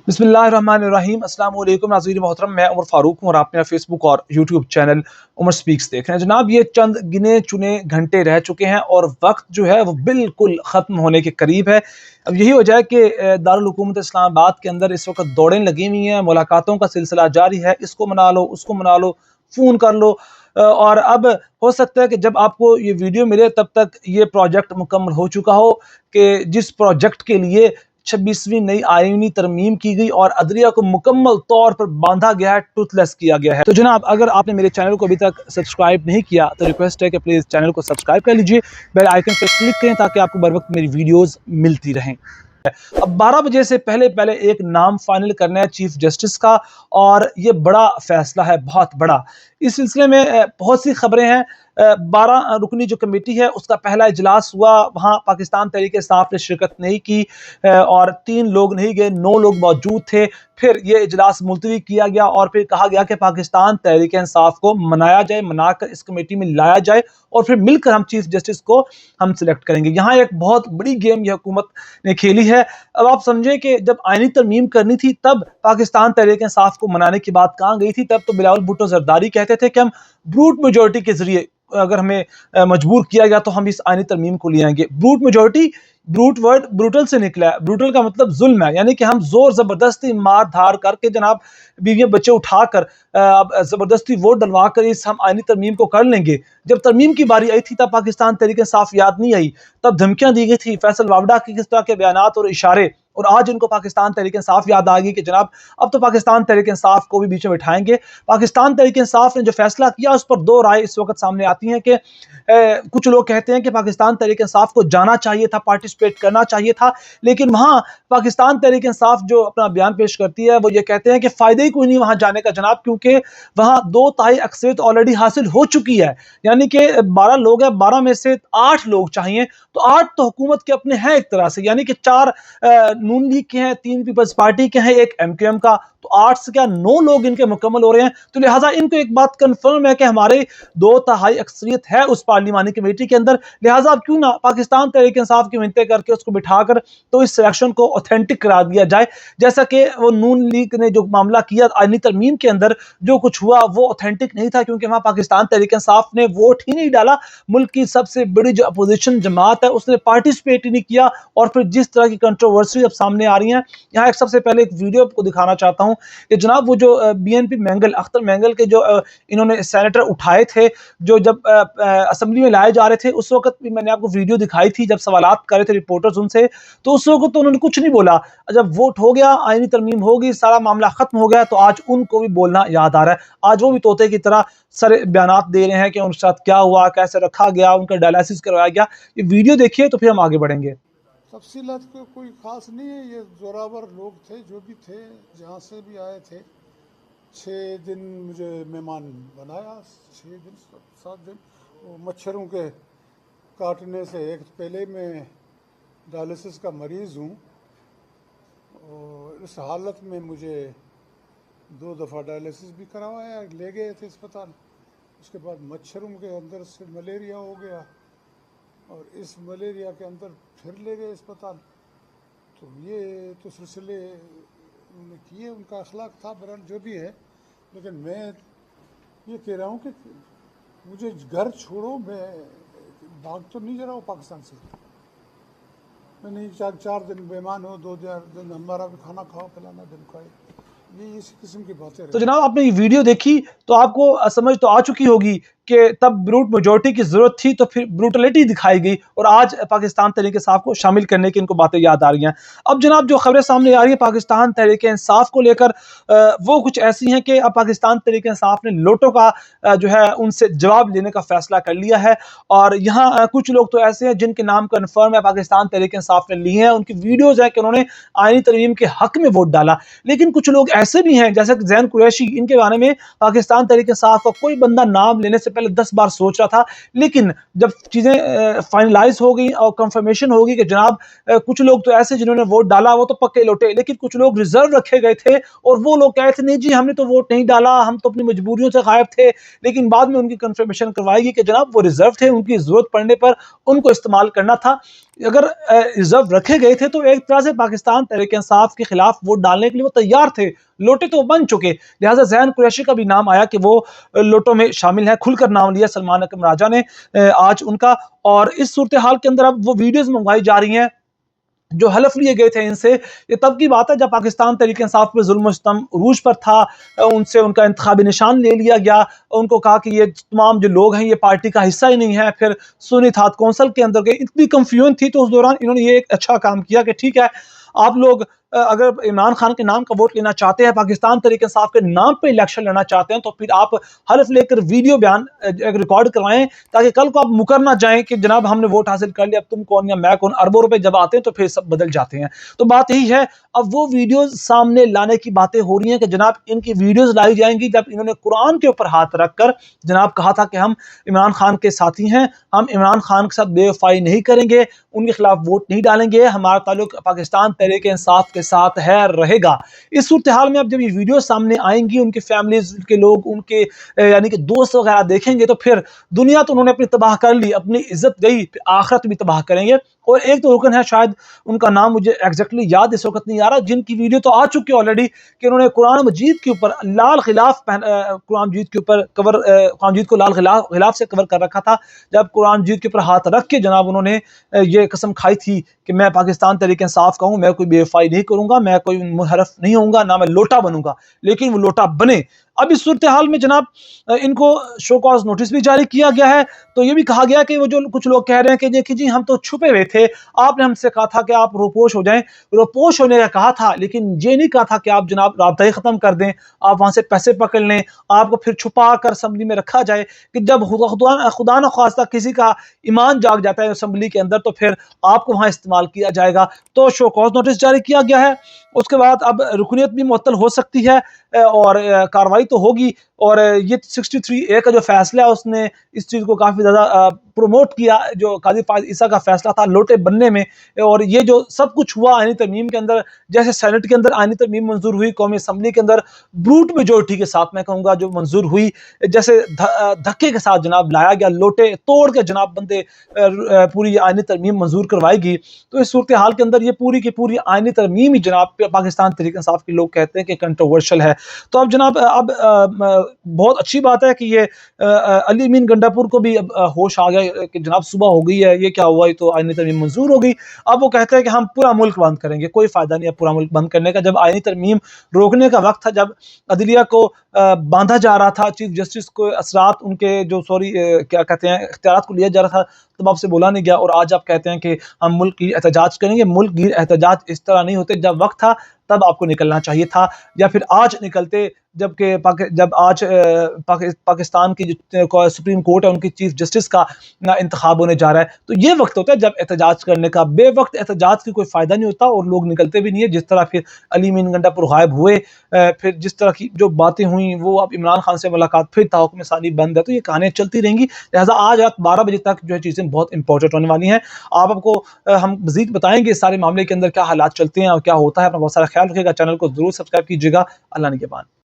बिस्मिल्लाहिर्रहमानिर्रहीम। अस्सलाम वालेकुम नाज़रीन मोहतरम, मैं उमर फारूक हूँ और आप मेरा फेसबुक और यूट्यूब चैनल उमर स्पीक्स देख रहे हैं। जनाब, ये चंद गिने चुने घंटे रह चुके हैं और वक्त जो है वो बिल्कुल ख़त्म होने के करीब है। अब यही वजह है कि दारुल हुकूमत इस्लामाबाद के अंदर इस वक्त दौड़ें लगी हुई हैं, मुलाकातों का सिलसिला जारी है। इसको मना लो, उसको मना लो, फ़ोन कर लो। और अब हो सकता है कि जब आपको ये वीडियो मिले तब तक ये प्रोजेक्ट मुकम्मल हो चुका हो कि जिस प्रोजेक्ट के लिए 26वीं नई आईनी तरमीम की गई और अदलिया को मुकम्मल तौर पर बांधा गया है, टूथलेस किया गया है। तो जनाब, अगर आपने मेरे चैनल को अभी तक सब्सक्राइब नहीं किया तो रिक्वेस्ट है कि प्लीज़ चैनल को सब्सक्राइब कर लीजिए, बेल आइकन पर क्लिक करें ताकि आपको बर वक्त मेरी वीडियोज़ मिलती रहें। अब 12 बजे से पहले पहले एक नाम फाइनल करना है चीफ जस्टिस का, और ये बड़ा फैसला है, बहुत बड़ा। इस सिलसिले में बहुत सी खबरें हैं। 12 रुकनी जो कमेटी है उसका पहला इजलास हुआ, वहाँ पाकिस्तान तहरीक इंसाफ ने शिरकत नहीं की और 3 लोग नहीं गए, 9 लोग मौजूद थे। फिर ये इजलास मुलतवी किया गया और फिर कहा गया कि पाकिस्तान तहरीक इंसाफ को मनाया जाए, मनाकर इस कमेटी में लाया जाए और फिर मिलकर हम चीफ जस्टिस को हम सिलेक्ट करेंगे। यहाँ एक बहुत बड़ी गेम ये हुकूमत ने खेली है। अब आप समझें कि जब आईनी तरमीम करनी थी तब पाकिस्तान तहरीक इंसाफ को मनाने की बात कहाँ गई थी। तब तो बिलावल भुट्टो जरदारी कहते थे कि हम ब्रूट मेजोरिटी के जरिए अगर हमें मजबूर किया गया तो हम इस आईनी तरमीम को ले आएंगे। Brute majority, brute word brutal से निकला है। ब्रूटल का मतलब जुल्म है, यानी कि हम जोर जबरदस्ती मार धार करके जनाब बीवियां बच्चे उठाकर जबरदस्ती वोट डलवा कर इस हम आईनी तरमीम को कर लेंगे। जब तरमीम की बारी आई थी तब पाकिस्तान तहरीक इंसाफ याद नहीं आई, तब धमकियां दी गई थी फैसल वावडा की किस तरह के बयानात और इशारे, और आज इनको पाकिस्तान तहरीक इंसाफ याद आ गई कि जनाब अब तो पाकिस्तान तहरीक इंसाफ को भी बीच में बिठाएंगे। पाकिस्तान तहरीक इंसाफ ने जो फैसला किया उस पर दो राय इस वक्त सामने आती हैं कि कुछ लोग कहते हैं कि पाकिस्तान तहरीक इंसाफ को जाना चाहिए था, पार्टिसिपेट करना चाहिए था, लेकिन वहाँ पाकिस्तान तहरीक इंसाफ जो अपना बयान पेश करती है वो ये कहते हैं कि फ़ायदा ही कोई नहीं वहाँ जाने का जनाब, क्योंकि वहाँ 2/3 अक्सरियत ऑलरेडी हासिल हो चुकी है। यानी कि 12 लोग हैं, 12 में से 8 लोग चाहिए, तो 8 तो हुकूमत के अपने हैं एक तरह से, यानी कि 4 नून लीग के हैं, 3 पीपल्स पार्टी के हैं, 1 MQM का, तो 8 से क्या 9 लोग इनके मुकम्मल हो रहे हैं। तो लिहाजा इनको एक बात कंफर्म है कि हमारे 2/3 अक्सरियत है उस पार्लिमानी कमेटी के अंदर। लिहाजा अब क्यों ना पाकिस्तान तहरीक इंसाफ की मिन्नतें करके उसको बिठाकर तो इस सिलेक्शन को ऑथेंटिक करार दिया जाए, जैसा कि वो नून लीग ने जो मामला किया आईनी तरमीम के अंदर, जो कुछ हुआ वो ऑथेंटिक नहीं था, क्योंकि वहां पाकिस्तान तहरीक इंसाफ ने वोट ही नहीं डाला। मुल्क की सबसे बड़ी जो अपोजिशन जमात है उसने पार्टिसिपेट ही नहीं किया। और फिर जिस तरह की कंट्रोवर्सी अब सामने आ रही है, यहाँ एक सबसे पहले एक वीडियो आपको दिखाना चाहता हूँ कि जनाब वो जो BNP मैंगल, अख्तर मैंगल के जो इन्होंने सेनेटर उठाए थे, जो जब असेंबली में लाए जा रहे थे, उस वक्त भी मैंने आपको वीडियो दिखाई थी जब सवालात कर रहे थे रिपोर्टर्स उनसे, तो उस वक्त तो उन्होंने कुछ नहीं बोला। जब वोट हो गया, आईनी तरमीम हो गई, सारा मामला खत्म हो गया, तो आज उनको भी बोलना याद आ रहा है। आज वो भी तोते की तरह सारे बयानात दे रहे हैं कि उनके साथ क्या हुआ, कैसे रखा गया, उनका डायलिसिस करवाया गया। ये वीडियो देखिए तो फिर हम आगे बढ़ेंगे। तफसीलात कोई ख़ास नहीं है, ये जोरावर लोग थे जो भी थे, जहाँ से भी आए थे। 6 दिन मुझे मेहमान बनाया, 6 दिन 7 दिन। वो मच्छरों के काटने से, एक पहले मैं डायलिसिस का मरीज़ हूँ और इस हालत में मुझे 2 दफ़ा डायलिसिस भी करवाया, ले गए थे अस्पताल। उसके बाद मच्छरों के अंदर से मलेरिया हो गया और इस मलेरिया के अंदर फिर ले गए अस्पताल। तो ये तो सिलसिले उन्होंने किए, उनका अखलाक था, बहरहाल जो भी है। लेकिन मैं ये कह रहा हूँ कि मुझे घर छोड़ो, मैं भाग तो नहीं जा रहा हूँ पाकिस्तान से। मैं नहीं 4 दिन मेहमान हो, 2 दिन हमारा भी खाना खाओ, फलाना दिन खाए, ये इस किस्म की बातें। तो जनाब, आपने ये वीडियो देखी तो आपको समझ तो आ चुकी होगी कि तब ब्रूट मेजोरिटी की जरूरत थी तो फिर ब्रूटलिटी दिखाई गई, और आज पाकिस्तान तहरीक इंसाफ को शामिल करने की इनको बातें याद आ रही हैं। अब जनाब जो खबरें सामने आ रही हैं पाकिस्तान तहरीक इंसाफ को लेकर, वो कुछ ऐसी हैं कि अब पाकिस्तान तहरीक इंसाफ ने लोटो का जो है उनसे जवाब लेने का फैसला कर लिया है। और यहाँ कुछ लोग तो ऐसे हैं जिनके नाम कन्फर्म है पाकिस्तान तहरीक इंसाफ ने लिए हैं, उनकी वीडियोज है कि उन्होंने आईनी तरमीम के हक में वोट डाला। लेकिन कुछ लोग ऐसे भी हैं जैसे जैन कुरैशी, इनके बारे में पाकिस्तान तहरीक इंसाफ का कोई बंदा नाम लेने से पहले 10 बार सोच रहा था, लेकिन जब चीजें फाइनलाइज हो गई और कंफर्मेशन हो गई कि जनाब कुछ लोग तो ऐसे जिन्होंने वोट डाला वो तो पक्के लौटे, लेकिन कुछ लोग रिजर्व रखे गए थे और वो लोग कहे थे नहीं जी हमने तो वोट नहीं डाला, हम तो अपनी मजबूरियों से गायब थे। लेकिन बाद में उनकी कंफर्मेशन करवाई गई कि जनाब वो रिजर्व थे, उनकी जरूरत पड़ने पर उनको इस्तेमाल करना था। اگر ریزرو رکھے گئے تھے تو ایک طرح سے پاکستان تحریک انصاف کے خلاف ووٹ ڈالنے کے لیے وہ تیار تھے، لوٹے تو بن چکے، لہٰذا ذہین قریشی کا بھی نام آیا کہ وہ لوٹوں میں شامل ہیں، کھل کر نام لیا سلمان اکرم راجہ نے آج ان کا۔ اور اس صورتحال کے اندر اب وہ ویڈیوز منگوائی جا رہی ہیں جو حلف لیے گئے تھے ان سے، یہ تب کی بات ہے جب پاکستان تحریک انصاف پہ ظلم و ستم عروج پر تھا، ان سے ان کا انتخابی نشان لے لیا گیا، ان کو کہا کہ یہ تمام جو لوگ ہیں یہ پارٹی کا حصہ ہی نہیں ہے، پھر سنی تھات کونسل کے اندر گئے، اتنی کنفیوژن تھی تو اس دوران انہوں نے یہ ایک اچھا کام کیا کہ ٹھیک ہے آپ لوگ اگر عمران خان کے نام کا ووٹ لینا چاہتے ہیں، پاکستان تحریک انصاف کے نام پہ الیکشن لڑنا چاہتے ہیں، تو پھر آپ حلف لے کر ویڈیو بیان ریکارڈ کروائیں تاکہ کل کو آپ مکر نہ جائیں کہ جناب ہم نے ووٹ حاصل کر لیا، اب تم کون یا میں کون، اربوں روپے جب آتے ہیں تو پھر سب بدل جاتے ہیں۔ تو بات یہی ہے، اب وہ ویڈیوز سامنے لانے کی باتیں ہو رہی ہیں کہ جناب ان کی ویڈیوز لائی جائیں گی جب انہوں نے قرآن کے اوپر ہاتھ رکھ کر جناب کہا تھا کہ ہم عمران خان کے ساتھی ہیں، ہم عمران خان کے ساتھ بے وفائی نہیں کریں گے، ان کے خلاف ووٹ نہیں ڈالیں گے، ہمارا تعلق پاکستان تحریک انصاف کے ساتھ ہے، رہے گا۔ اس صورتحال میں اب جب یہ ویڈیو سامنے آئیں گی، ان کی فیملیز کے لوگ، ان کے یعنی کہ دوست وغیرہ دیکھیں گے تو پھر دنیا تو انہوں نے اپنی تباہ کر لی، اپنی عزت گئی، پھر آخرت بھی تباہ کریں گے۔ اور ایک تو رکن ہے، شاید ان کا نام مجھے ایگزیکٹلی یاد اس وقت نہیں آ رہا، جن کی ویڈیو تو آ چکی ہے آلریڈی کہ انہوں نے قرآن مجید کے اوپر لال غلاف قرآن مجید کے اوپر کور، قرآن مجید کو لال غلاف سے کور کر رکھا تھا، جب قرآن مجید کے اوپر ہاتھ رکھ کے جناب انہوں نے یہ قسم کھائی تھی کہ میں پاکستان تحریک انصاف کا ہوں، میں کوئی بے وفائی نہیں کروں گا، میں کوئی منحرف نہیں ہوں گا، نہ میں لوٹا بنوں گا، لیکن وہ لوٹا بنے۔ اب اس صورتحال میں جناب ان کو شو کاز نوٹس بھی جاری کیا گیا ہے، تو یہ بھی کہا گیا کہ وہ جو کچھ لوگ کہہ رہے ہیں کہ دیکھیے جی ہم تو چھپے ہوئے تھے، آپ نے ہم سے کہا تھا کہ آپ روپوش ہو جائیں، روپوش ہونے کا کہا تھا، لیکن یہ نہیں کہا تھا کہ آپ جناب رابطہ ہی ختم کر دیں، آپ وہاں سے پیسے پکڑ لیں، آپ کو پھر چھپا کر اسمبلی میں رکھا جائے کہ جب خدا نہ خواستہ کسی کا ایمان جاگ جاتا ہے اسمبلی کے اندر تو پھر آپ کو وہاں استعمال کیا جائے گا۔ تو شو کاز نوٹس جاری کیا گیا ہے، اس کے بعد اب رکنیت بھی معطل ہو سکتی ہے اور کارروائی تو ہوگی، اور یہ 63A کا جو فیصلہ ہے اس نے اس چیز کو کافی زیادہ پروموٹ کیا، جو قاضی فائز عیسیٰ کا فیصلہ تھا لوٹے بننے میں، اور یہ جو سب کچھ ہوا آئینی ترمیم کے اندر، جیسے سینٹ کے اندر آئینی ترمیم منظور ہوئی، قومی اسمبلی کے اندر بروٹ میجورٹی کے ساتھ میں کہوں گا جو منظور ہوئی، جیسے دھکے کے ساتھ جناب لایا گیا، لوٹے توڑ کے جناب بندے پوری آئینی ترمیم منظور کروائی گئی، تو اس صورتحال کے اندر یہ پوری کی پوری آئینی ترمیم ہی جناب پاکستان تحریک انصاف کے لوگ کہتے ہیں کہ کنٹروورشل ہے۔ تو اب جناب اب بہت اچھی بات ہے کہ یہ علی امین گنڈا پور کو بھی اب ہوش آ گیا کہ جناب صبح ہو گئی ہے، یہ کیا ہوا، یہ تو آئینی ترمیم منظور ہو گئی، اب وہ کہتے ہیں کہ ہم پورا ملک بند کریں گے، کوئی فائدہ نہیں ہے پورا ملک بند کرنے کا، جب آئینی ترمیم روکنے کا وقت تھا، جب عدلیہ کو باندھا جا رہا تھا، چیف جسٹس کو اثرات ان کے جو کیا کہتے ہیں اختیارات کو لیا جا رہا تھا، تب آپ سے بولا نہیں گیا، اور آج آپ کہتے ہیں کہ ہم ملک گیر احتجاج کریں گے۔ ملک گیر احتجاج اس طرح نہیں ہوتے، جب وقت تھا تب آپ کو نکلنا چاہیے تھا، یا پھر آج نکلتے جبکہ جب آج پاکستان کی جو سپریم کورٹ ہے ان کی چیف جسٹس کا انتخاب ہونے جا رہا ہے، تو یہ وقت ہوتا ہے جب احتجاج کرنے کا، بے وقت احتجاج کی کوئی فائدہ نہیں ہوتا اور لوگ نکلتے بھی نہیں ہے، جس طرح پھر علی امین گنڈا پور غائب ہوئے، پھر جس طرح کی جو باتیں ہوئیں، وہ اب عمران خان سے ملاقات، پھر تحقم ثانی بند ہے، تو یہ کہانیاں چلتی رہیں گی، لہٰذا آج رات 12 بجے تک جو ہے چیزیں بہت امپورٹنٹ ہونے والی ہیں، آپ کو ہم مزید بتائیں گے اس سارے معاملے کے اندر کیا حالات چلتے ہیں اور کیا ہوتا ہے۔ اپنا بہت سارا خیال رکھیے گا، چینل کو ضرور سبسکرائب کیجیے گا، اللہ نگہبان۔